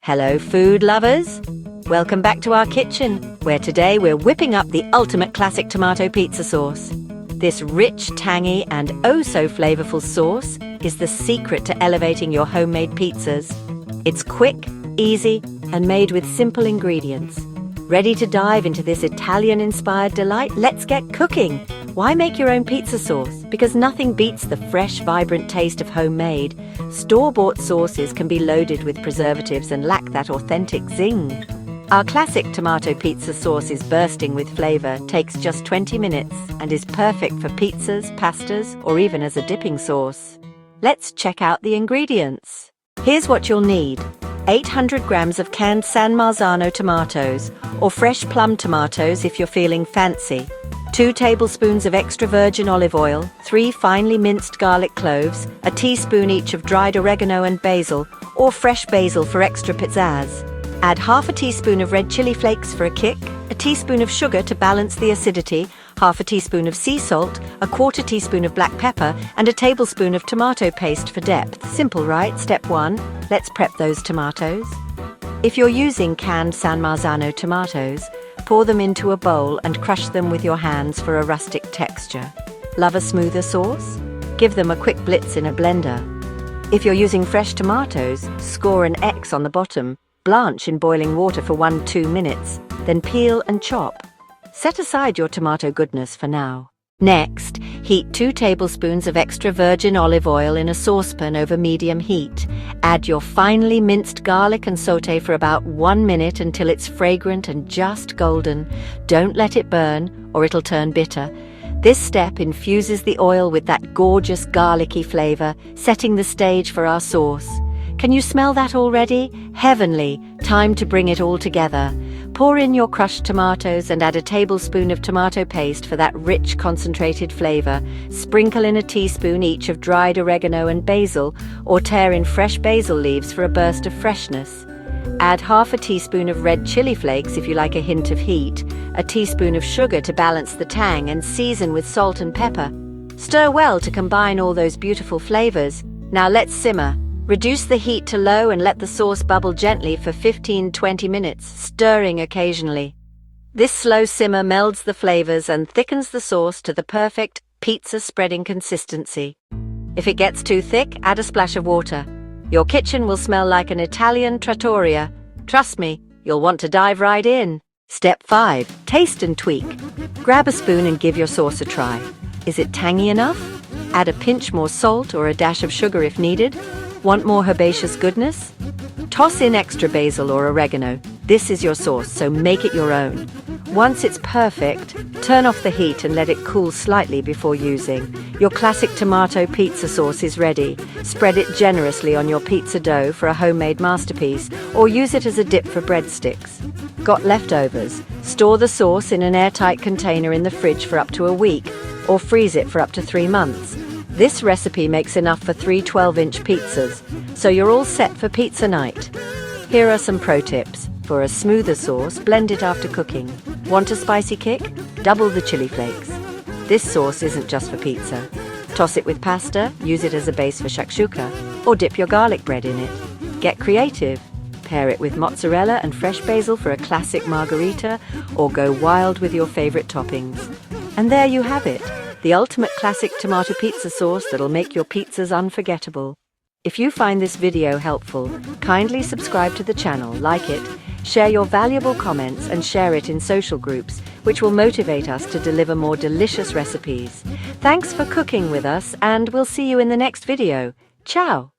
Hello, food lovers! Welcome back to our kitchen, where today we're whipping up the ultimate classic tomato pizza sauce. This rich, tangy, and oh-so-flavorful sauce is the secret to elevating your homemade pizzas. It's quick, easy, and made with simple ingredients. Ready to dive into this Italian-inspired delight? Let's get cooking! Why make your own pizza sauce? Because nothing beats the fresh, vibrant taste of homemade. Store-bought sauces can be loaded with preservatives and lack that authentic zing. Our classic tomato pizza sauce is bursting with flavor, takes just 20 minutes, and is perfect for pizzas, pastas, or even as a dipping sauce. Let's check out the ingredients. Here's what you'll need. 800 grams of canned San Marzano tomatoes, or fresh plum tomatoes if you're feeling fancy. 2 tablespoons of extra virgin olive oil, 3 finely minced garlic cloves, a teaspoon each of dried oregano and basil, or fresh basil for extra pizzazz. Add half a teaspoon of red chili flakes for a kick, a teaspoon of sugar to balance the acidity, half a teaspoon of sea salt, a quarter teaspoon of black pepper, and a tablespoon of tomato paste for depth. Simple, right? Step 1. Let's prep those tomatoes. If you're using canned San Marzano tomatoes, pour them into a bowl and crush them with your hands for a rustic texture. Love a smoother sauce? Give them a quick blitz in a blender. If you're using fresh tomatoes, score an X on the bottom. Blanch in boiling water for 1-2 minutes, then peel and chop. Set aside your tomato goodness for now. Next, heat 2 tablespoons of extra virgin olive oil in a saucepan over medium heat. Add your finely minced garlic and sauté for about 1 minute until it's fragrant and just golden. Don't let it burn, or it'll turn bitter. This step infuses the oil with that gorgeous garlicky flavor, setting the stage for our sauce. Can you smell that already? Heavenly! Time to bring it all together. Pour in your crushed tomatoes and add a tablespoon of tomato paste for that rich, concentrated flavor. Sprinkle in a teaspoon each of dried oregano and basil, or tear in fresh basil leaves for a burst of freshness. Add half a teaspoon of red chili flakes if you like a hint of heat, a teaspoon of sugar to balance the tang, and season with salt and pepper. Stir well to combine all those beautiful flavors. Now let's simmer. Reduce the heat to low and let the sauce bubble gently for 15-20 minutes, stirring occasionally. This slow simmer melds the flavors and thickens the sauce to the perfect pizza spreading consistency. If it gets too thick, add a splash of water. Your kitchen will smell like an Italian trattoria. Trust me, you'll want to dive right in. Step 5. Taste and tweak. Grab a spoon and give your sauce a try. Is it tangy enough? Add a pinch more salt or a dash of sugar if needed. Want more herbaceous goodness? Toss in extra basil or oregano. This is your sauce, so make it your own. Once it's perfect, turn off the heat and let it cool slightly before using. Your classic tomato pizza sauce is ready. Spread it generously on your pizza dough for a homemade masterpiece, or use it as a dip for breadsticks. Got leftovers? Store the sauce in an airtight container in the fridge for up to a week, or freeze it for up to 3 months. This recipe makes enough for 3 12-inch pizzas, so you're all set for pizza night. Here are some pro tips. For a smoother sauce, blend it after cooking. Want a spicy kick? Double the chili flakes. This sauce isn't just for pizza. Toss it with pasta, use it as a base for shakshuka, or dip your garlic bread in it. Get creative. Pair it with mozzarella and fresh basil for a classic margherita, or go wild with your favorite toppings. And there you have it. The ultimate classic tomato pizza sauce that'll make your pizzas unforgettable. If you find this video helpful, kindly subscribe to the channel, like it, share your valuable comments, and share it in social groups, which will motivate us to deliver more delicious recipes. Thanks for cooking with us, and we'll see you in the next video. Ciao!